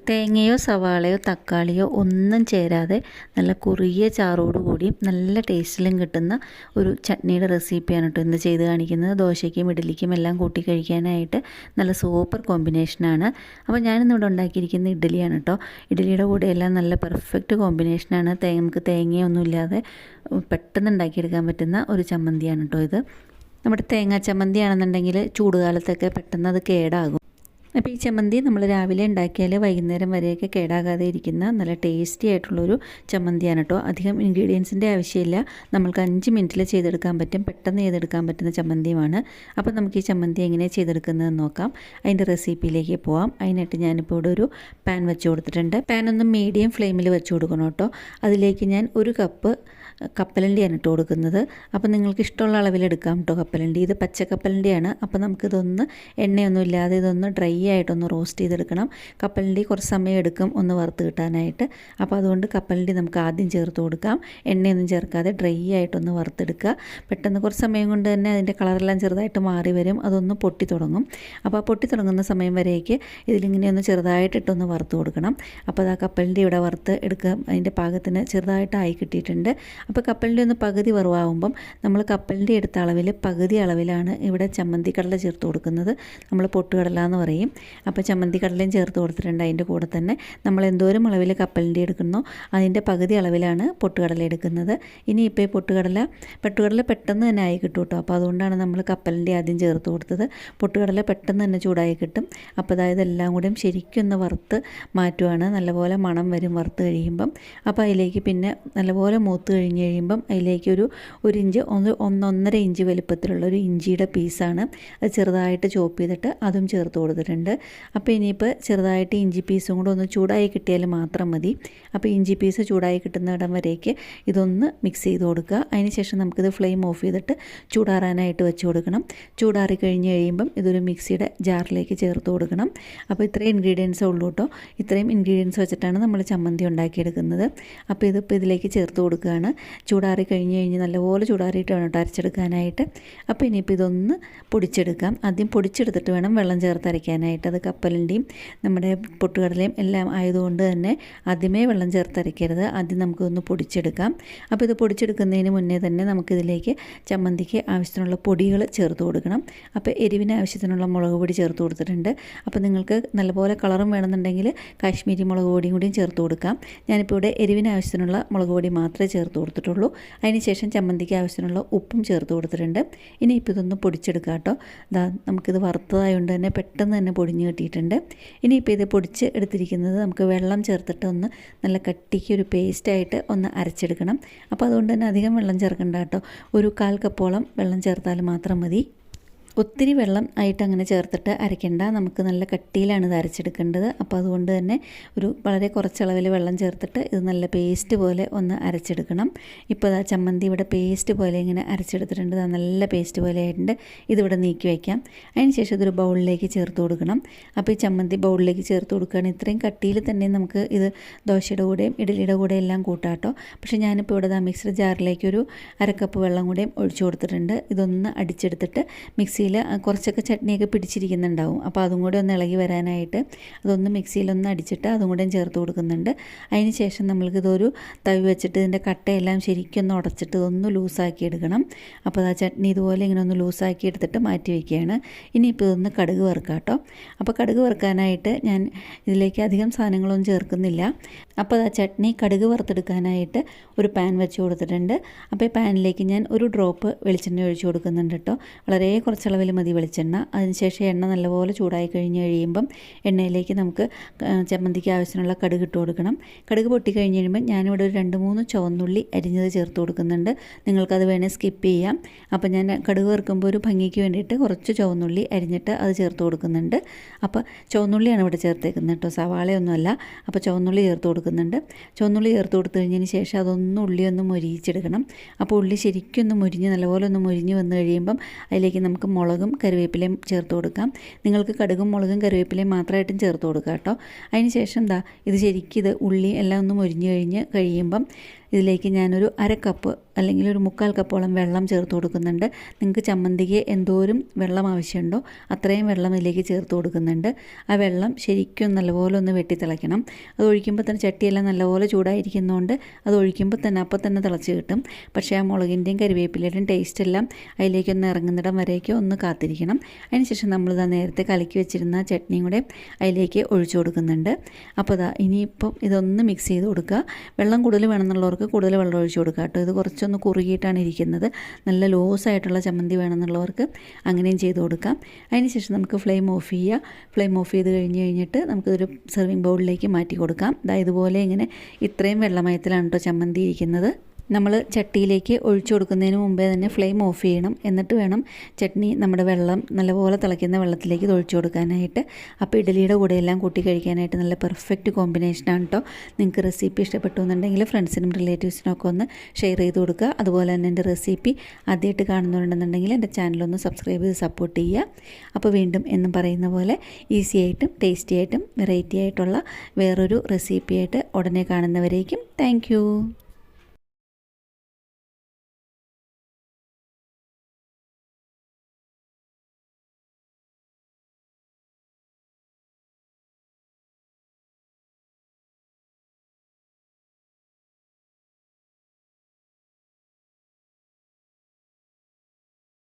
തേങ്ങയോ സവാളയോ തക്കാളിയോ ഒന്നും ചേരാതെ നല്ല കുറുകിയ ചാറോടുകൂടിയും നല്ല ടേസ്റ്റിലും കിട്ടുന്ന ഒരു ചട്നിയുടെ റെസിപ്പിയാണ് കേട്ടോ ഇന്ന് ചെയ്ത് കാണിക്കുന്നത്. ദോശയ്ക്കും ഇഡ്ഡലിക്കും എല്ലാം കൂട്ടി കഴിക്കാനായിട്ട് നല്ല സൂപ്പർ കോമ്പിനേഷനാണ്. അപ്പോൾ ഞാനിന്നിവിടെ ഉണ്ടാക്കിയിരിക്കുന്ന ഇഡ്ഡലിയാണ് കേട്ടോ. ഇഡ്ഡലിയുടെ കൂടെ എല്ലാം നല്ല പെർഫെക്റ്റ് കോമ്പിനേഷനാണ്. നമുക്ക് തേങ്ങയൊന്നും ഇല്ലാതെ പെട്ടെന്ന് ഉണ്ടാക്കിയെടുക്കാൻ പറ്റുന്ന ഒരു ചമ്മന്തിയാണ് കേട്ടോ ഇത്. നമ്മുടെ തേങ്ങാ ചമ്മന്തിയാണെന്നുണ്ടെങ്കിൽ ചൂടുകാലത്തൊക്കെ പെട്ടെന്ന് അത് കേടാകും. അപ്പോൾ ഈ ചമ്മന്തി നമ്മൾ രാവിലെ ഉണ്ടാക്കിയാൽ വൈകുന്നേരം വരെയൊക്കെ കേടാകാതെ ഇരിക്കുന്ന നല്ല ടേസ്റ്റി ആയിട്ടുള്ളൊരു ചമ്മന്തിയാണ് കേട്ടോ. അധികം ഇൻഗ്രീഡിയൻസിൻ്റെ ആവശ്യമില്ല, നമ്മൾക്ക് 5 മിനിറ്റിൽ ചെയ്തെടുക്കാൻ പറ്റും, പെട്ടെന്ന് ചെയ്തെടുക്കാൻ പറ്റുന്ന ചമ്മന്തിയുമാണ്. അപ്പോൾ നമുക്ക് ഈ ചമ്മന്തി എങ്ങനെ ചെയ്തെടുക്കുന്നതെന്ന് നോക്കാം. അതിൻ്റെ റെസിപ്പിയിലേക്ക് പോവാം. അതിനായിട്ട് ഞാനിപ്പോൾ ഇവിടെ ഒരു പാൻ വെച്ച് കൊടുത്തിട്ടുണ്ട്. പാൻ ഒന്ന് മീഡിയം ഫ്ലെയിമിൽ വെച്ച് കൊടുക്കണം കേട്ടോ. അതിലേക്ക് ഞാൻ 1 കപ്പ് കപ്പലണ്ടിയാണ് ഇട്ട് കൊടുക്കുന്നത്. അപ്പോൾ നിങ്ങൾക്ക് ഇഷ്ടമുള്ള അളവിലെടുക്കാം കേട്ടോ കപ്പലണ്ടി. ഇത് പച്ചക്കപ്പലണ്ടിയാണ്. അപ്പോൾ നമുക്കിതൊന്ന് എണ്ണയൊന്നും ഇല്ലാതെ ഇതൊന്ന് ഡ്രൈ ആയിട്ടൊന്ന് റോസ്റ്റ് ചെയ്തെടുക്കണം. കപ്പലണ്ടി കുറച്ച് സമയം എടുക്കും ഒന്ന് വറുത്ത് കിട്ടാനായിട്ട്. അപ്പോൾ അതുകൊണ്ട് കപ്പലണ്ടി നമുക്ക് ആദ്യം ചേർത്ത് കൊടുക്കാം. എണ്ണയൊന്നും ചേർക്കാതെ ഡ്രൈ ആയിട്ടൊന്ന് വറുത്തെടുക്കുക. പെട്ടെന്ന് കുറച്ച് സമയം കൊണ്ട് തന്നെ അതിൻ്റെ കളറെല്ലാം ചെറുതായിട്ട് മാറി വരും, അതൊന്ന് പൊട്ടി തുടങ്ങും. അപ്പോൾ ആ പൊട്ടി തുടങ്ങുന്ന സമയം വരേക്ക് ഇതിലിങ്ങനെ ഒന്ന് ചെറുതായിട്ടിട്ടൊന്ന് വറുത്ത് കൊടുക്കണം. അപ്പോൾ അത് ആ കപ്പലണ്ടി ഇവിടെ വറുത്ത് എടുക്കുക. അതിൻ്റെ പാകത്തിന് ചെറുതായിട്ടായി കിട്ടിയിട്ടുണ്ട്. അപ്പോൾ കപ്പലണ്ടി ഒന്ന് പകുതി വറവാകുമ്പം നമ്മൾ കപ്പലണ്ടി എടുത്ത അളവിൽ പകുതി അളവിലാണ് ഇവിടെ ചമ്മന്തി കടല ചേർത്ത് കൊടുക്കുന്നത്. നമ്മൾ പൊട്ടുകടല എന്ന് പറയും. അപ്പോൾ ചമ്മന്തി കടലയും ചേർത്ത് കൊടുത്തിട്ടുണ്ട്. അതിൻ്റെ കൂടെ തന്നെ നമ്മൾ എന്തോരം അളവിൽ കപ്പലണ്ടി എടുക്കുന്നോ അതിൻ്റെ പകുതി അളവിലാണ് പൊട്ടുകടല എടുക്കുന്നത്. ഇനിയിപ്പോൾ ഈ പൊട്ടുകടല പെട്ടെന്ന് തന്നെ ആയി കിട്ടും കേട്ടോ. അപ്പോൾ അതുകൊണ്ടാണ് നമ്മൾ കപ്പലണ്ടി ആദ്യം ചേർത്ത് കൊടുത്തത്. പൊട്ടുകടല പെട്ടെന്ന് തന്നെ ചൂടായി കിട്ടും. അപ്പോൾ അതായത് എല്ലാം കൂടെയും ശരിക്കൊന്ന് വറുത്ത് മാറ്റുവാണ്. നല്ലപോലെ മണം വരും വറുത്ത് കഴിയുമ്പം. അപ്പോൾ അതിലേക്ക് പിന്നെ നല്ലപോലെ മൂത്ത് കഴിഞ്ഞ് കഴിയുമ്പം അതിലേക്ക് ഒരു ഇഞ്ച് 1.5 ഇഞ്ച് വലുപ്പത്തിലുള്ള ഒരു ഇഞ്ചിയുടെ പീസാണ്. അത് ചെറുതായിട്ട് ചോപ്പ് ചെയ്തിട്ട് അതും ചേർത്ത് കൊടുത്തിട്ടുണ്ട്. അപ്പോൾ ഇനിയിപ്പോൾ ചെറുതായിട്ട് ഇഞ്ചി പീസും കൂടെ ഒന്ന് ചൂടായി കിട്ടിയാൽ മാത്രം മതി. അപ്പോൾ ഇഞ്ചി പീസ് ചൂടായി കിട്ടുന്നിടം വരേക്ക് ഇതൊന്ന് മിക്സ് ചെയ്ത് കൊടുക്കുക. അതിനുശേഷം നമുക്കിത് ഫ്ലെയിം ഓഫ് ചെയ്തിട്ട് ചൂടാറാനായിട്ട് വെച്ച് കൊടുക്കണം. ചൂടാറി കഴിഞ്ഞ് കഴിയുമ്പം ഇതൊരു മിക്സിയുടെ ജാറിലേക്ക് ചേർത്ത് കൊടുക്കണം. അപ്പോൾ ഇത്രയും ഇൻഗ്രീഡിയൻസേ ഉള്ളൂ കേട്ടോ. ഇത്രയും ഇൻഗ്രീഡിയൻസ് വെച്ചിട്ടാണ് നമ്മൾ ചമ്മന്തി ഉണ്ടാക്കിയെടുക്കുന്നത്. അപ്പോൾ ഇതിപ്പോൾ ഇതിലേക്ക് ചേർത്ത് കൊടുക്കുകയാണ്. ചൂടാറി കഴിഞ്ഞ് നല്ലപോലെ ചൂടാറിയിട്ട് വേണം കേട്ടോ അരച്ചെടുക്കാനായിട്ട്. അപ്പോൾ ഇനിയിപ്പോൾ ഇതൊന്ന് പൊടിച്ചെടുക്കാം. ആദ്യം പൊടിച്ചെടുത്തിട്ട് വേണം വെള്ളം ചേർത്ത് അരയ്ക്കാനായിട്ട്. അത് കപ്പലണ്ടിയും നമ്മുടെ പൊട്ടുകടലയും എല്ലാം ആയതുകൊണ്ട് തന്നെ ആദ്യമേ വെള്ളം ചേർത്ത് അരയ്ക്കരുത്. ആദ്യം നമുക്കൊന്ന് പൊടിച്ചെടുക്കാം. അപ്പോൾ ഇത് പൊടിച്ചെടുക്കുന്നതിന് മുന്നേ തന്നെ നമുക്കിതിലേക്ക് ചമ്മന്തിക്ക് ആവശ്യത്തിനുള്ള പൊടികൾ ചേർത്ത് കൊടുക്കണം. അപ്പോൾ എരിവിന് ആവശ്യത്തിനുള്ള മുളക് പൊടി ചേർത്ത് കൊടുത്തിട്ടുണ്ട്. അപ്പോൾ നിങ്ങൾക്ക് നല്ലപോലെ കളറും വേണമെന്നുണ്ടെങ്കിൽ കാശ്മീരി മുളക് പൊടിയും കൂടിയും ചേർത്ത് കൊടുക്കാം. ഞാനിപ്പോൾ ഇവിടെ എരിവിന് ആവശ്യത്തിനുള്ള മുളക് പൊടി മാത്രമേ ചേർത്ത് കൊടുത്തിട്ടുള്ളൂ. അതിനുശേഷം ചമ്മന്തിക്ക് ആവശ്യത്തിനുള്ള ഉപ്പും ചേർത്ത് കൊടുത്തിട്ടുണ്ട്. ഇനിയിപ്പോൾ ഇതൊന്ന് പൊടിച്ചെടുക്കാം കേട്ടോ. നമുക്കിത് വറുത്തതായതുകൊണ്ട് തന്നെ പെട്ടെന്ന് തന്നെ പൊടിഞ്ഞ് കിട്ടിയിട്ടുണ്ട്. ഇനിയിപ്പോൾ ഇത് പൊടിച്ച് എടുത്തിരിക്കുന്നത് നമുക്ക് വെള്ളം ചേർത്തിട്ട് ഒന്ന് നല്ല കട്ടിക്ക് ഒരു പേസ്റ്റായിട്ട് ഒന്ന് അരച്ചെടുക്കണം. അപ്പോൾ അതുകൊണ്ട് തന്നെ അധികം വെള്ളം ചേർക്കണ്ട കേട്ടോ. ഒരു 1/4 കപ്പോളം വെള്ളം ചേർത്താൽ മാത്രം മതി. ഒത്തിരി വെള്ളം ആയിട്ട് അങ്ങനെ ചേർത്തിട്ട് അരയ്ക്കേണ്ട. നമുക്ക് നല്ല കട്ടിയിലാണ് ഇത് അരച്ചെടുക്കേണ്ടത്. അപ്പോൾ അതുകൊണ്ട് തന്നെ ഒരു വളരെ കുറച്ചളവിൽ വെള്ളം ചേർത്തിട്ട് ഇത് നല്ല പേസ്റ്റ് പോലെ ഒന്ന് അരച്ചെടുക്കണം. ഇപ്പോൾ ആ ചമ്മന്തി ഇവിടെ പേസ്റ്റ് പോലെ ഇങ്ങനെ അരച്ചെടുത്തിട്ടുണ്ട്. നല്ല പേസ്റ്റ് പോലെ ആയിട്ടുണ്ട്. ഇതിവിടെ നീക്കി വയ്ക്കാം. അതിനുശേഷം ഇതൊരു ബൗളിലേക്ക് ചേർത്ത് കൊടുക്കണം. അപ്പോൾ ഈ ചമ്മന്തി ബൗളിലേക്ക് ചേർത്ത് കൊടുക്കുകയാണ്. ഇത്രയും കട്ടിയിൽ തന്നെ നമുക്ക് ഇത് ദോശയുടെ കൂടെയും ഇഡ്ഡലിയുടെ കൂടെയും എല്ലാം കൂട്ടാട്ടോ. പക്ഷേ ഞാനിപ്പോൾ ഇവിടെ മിക്സിയുടെ ജാറിലേക്ക് ഒരു 1/2 കപ്പ് വെള്ളം കൂടെയും ഒഴിച്ചു കൊടുത്തിട്ടുണ്ട്. ഇതൊന്ന് അടിച്ചെടുത്തിട്ട് മിക്സിയിൽ കുറച്ചൊക്കെ ചട്നിയൊക്കെ പിടിച്ചിരിക്കുന്നുണ്ടാവും. അപ്പോൾ അതും കൂടെ ഒന്ന് ഇളകി വരാനായിട്ട് അതൊന്ന് മിക്സിയിലൊന്ന് അടിച്ചിട്ട് അതും കൂടെ ചേർത്ത് കൊടുക്കുന്നുണ്ട്. അതിന് ശേഷം നമ്മൾക്കിതൊരു തവി വെച്ചിട്ട് ഇതിൻ്റെ കട്ടയെല്ലാം ശരിക്കൊന്ന് ഉടച്ചിട്ട് ഇതൊന്ന് ലൂസാക്കി എടുക്കണം. അപ്പോൾ ആ ചട്നി ഇതുപോലെ ഇങ്ങനെ ഒന്ന് ലൂസാക്കി എടുത്തിട്ട് മാറ്റി വയ്ക്കുകയാണ്. ഇനിയിപ്പോൾ ഇതൊന്ന് കടുക് വറുക്കാം കേട്ടോ. അപ്പോൾ കടുക് വറുക്കാനായിട്ട് ഞാൻ ഇതിലേക്ക് അധികം സാധനങ്ങളൊന്നും ചേർക്കുന്നില്ല. അപ്പോൾ ആ ചട്നി കടുക് വറുത്തെടുക്കാനായിട്ട് ഒരു പാൻ വെച്ച് കൊടുത്തിട്ടുണ്ട്. അപ്പോൾ ഈ പാനിലേക്ക് ഞാൻ ഒരു ഡ്രോപ്പ് വെളിച്ചെണ്ണ ഒഴിച്ച് കൊടുക്കുന്നുണ്ട് കേട്ടോ. വളരെ കുറച്ചളവിൽ മതി വെളിച്ചെണ്ണ. അതിനുശേഷം എണ്ണ നല്ലപോലെ ചൂടായി കഴിയുമ്പം എണ്ണയിലേക്ക് നമുക്ക് ചമ്മന്തിക്ക് ആവശ്യമുള്ള കടുക് ഇട്ട് കൊടുക്കണം. കടുക് പൊട്ടിക്കഴിഞ്ഞ് കഴിയുമ്പോൾ ഞാനിവിടെ ഒരു 2-3 ചുവന്നുള്ളി അരിഞ്ഞത് ചേർത്ത് കൊടുക്കുന്നുണ്ട്. നിങ്ങൾക്കത് വേണേൽ സ്കിപ്പ് ചെയ്യാം. അപ്പോൾ ഞാൻ കടുക് വറുക്കുമ്പോൾ ഒരു ഭംഗിക്ക് വേണ്ടിയിട്ട് കുറച്ച് ചുവന്നുള്ളി അരിഞ്ഞിട്ട് അത് ചേർത്ത് കൊടുക്കുന്നുണ്ട്. അപ്പോൾ ചുവന്നുള്ളിയാണ് ഇവിടെ ചേർത്തേക്കുന്നത് കേട്ടോ, സവാളയൊന്നുമല്ല. അപ്പോൾ ചുവന്നുള്ളി ചേർത്ത് കൊടുക്കുന്നുണ്ട്. ചുവന്നുള്ളി ചേർത്ത് കൊടുത്തു കഴിഞ്ഞതിന് ശേഷം ഉള്ളി ഒന്ന് മൊരിയിച്ചെടുക്കണം. അപ്പോൾ ഉള്ളി ശരിക്കും ഒന്ന് മുരിഞ്ഞ് നല്ലപോലെ ഒന്ന് മുരിഞ്ഞ് വന്നു കഴിയുമ്പം അതിലേക്ക് നമുക്ക് മുളകും കറിവേപ്പിലയും ചേർത്ത് കൊടുക്കാം. നിങ്ങൾക്ക് കടുകും മുളകും കറിവേപ്പിലയും മാത്രമായിട്ടും ചേർത്ത് കൊടുക്കാം കേട്ടോ. അതിന് ശേഷം ഇത് ശരിക്കും ഉള്ളി എല്ലാം ഒന്ന് മുരിഞ്ഞ് കഴിയുമ്പം ഇതിലേക്ക് ഞാനൊരു 1/2 കപ്പ് അല്ലെങ്കിൽ ഒരു 1/4 കപ്പോളം വെള്ളം ചേർത്ത് കൊടുക്കുന്നുണ്ട്. നിങ്ങൾക്ക് ചമ്മന്തിക്ക് എന്തോരം വെള്ളം ആവശ്യമുണ്ടോ അത്രയും വെള്ളം ഇതിലേക്ക് ചേർത്ത് കൊടുക്കുന്നുണ്ട്. ആ വെള്ളം ശരിക്കും നല്ലപോലെ ഒന്ന് വെട്ടി തിളയ്ക്കണം. അത് ഒഴിക്കുമ്പോൾ തന്നെ ചട്ടിയെല്ലാം നല്ലപോലെ ചൂടായിരിക്കുന്നതുകൊണ്ട് അത് ഒഴിക്കുമ്പോൾ തന്നെ അപ്പോൾ തന്നെ തിളച്ച് കിട്ടും. പക്ഷേ ആ മുളകിൻ്റെയും കരിവേപ്പിലയുടെയും ടേസ്റ്റ് എല്ലാം അതിലേക്കൊന്ന് ഇറങ്ങുന്നിടം വരേക്കും ഒന്ന് കാത്തിരിക്കണം. അതിനുശേഷം നമ്മളിതാ നേരത്തെ കലക്കി വെച്ചിരുന്ന ചട്നിയും കൂടെ അതിലേക്ക് ഒഴിച്ചു കൊടുക്കുന്നുണ്ട്. അപ്പോൾ ഇനിയിപ്പം ഇതൊന്ന് മിക്സ് ചെയ്ത് കൊടുക്കുക. വെള്ളം കൂടുതൽ വേണമെന്നുള്ളവർക്ക് കൂടുതൽ വെള്ളം ഒഴിച്ചു കൊടുക്കുക കേട്ടോ. ഇത് കുറച്ചൊന്ന് കുറുകിയിട്ടാണ് ഇരിക്കുന്നത്. നല്ല ലോസായിട്ടുള്ള ചമ്മന്തി വേണമെന്നുള്ളവർക്ക് അങ്ങനെയും ചെയ്ത് കൊടുക്കാം. അതിനുശേഷം നമുക്ക് ഫ്ലെയിം ഓഫ് ചെയ്യുക. ഫ്ലെയിം ഓഫ് ചെയ്ത് കഴിഞ്ഞിട്ട് നമുക്കിതൊരു സെർവിങ് ബൗളിലേക്ക് മാറ്റി കൊടുക്കാം. ഇതുപോലെ ഇങ്ങനെ ഇത്രയും വെള്ളമയത്തിലാണ് കേട്ടോ ചമ്മന്തി ഇരിക്കുന്നത്. നമ്മൾ ചട്ടിയിലേക്ക് ഒഴിച്ചു കൊടുക്കുന്നതിന് മുമ്പേ തന്നെ ഫ്ലെയിം ഓഫ് ചെയ്യണം. എന്നിട്ട് വേണം ചട്നി നമ്മുടെ വെള്ളം നല്ലപോലെ തിളയ്ക്കുന്ന വെള്ളത്തിലേക്ക് ഇത് ഒഴിച്ചു കൊടുക്കാനായിട്ട്. അപ്പോൾ ഇഡ്ഡലിയുടെ കൂടെയെല്ലാം കൂട്ടി കഴിക്കാനായിട്ട് നല്ല പെർഫെക്റ്റ് കോമ്പിനേഷനാണ് കേട്ടോ. നിങ്ങൾക്ക് റെസിപ്പി ഇഷ്ടപ്പെട്ടു എന്നുണ്ടെങ്കിൽ ഫ്രണ്ട്സിനും റിലേറ്റീവ്സിനും ഒക്കെ ഒന്ന് ഷെയർ ചെയ്ത് കൊടുക്കുക. അതുപോലെ തന്നെ എൻ്റെ റെസിപ്പി ആദ്യമായിട്ട് കാണുന്നുണ്ടെന്നുണ്ടെങ്കിൽ എൻ്റെ ചാനലൊന്ന് സബ്സ്ക്രൈബ് ചെയ്ത് സപ്പോർട്ട് ചെയ്യുക. അപ്പോൾ വീണ്ടും എന്നും പറയുന്ന പോലെ ഈസി ആയിട്ടും ടേസ്റ്റി ആയിട്ടും വെറൈറ്റി ആയിട്ടുള്ള വേറൊരു റെസിപ്പിയായിട്ട് ഉടനെ കാണുന്നവരേക്കും താങ്ക്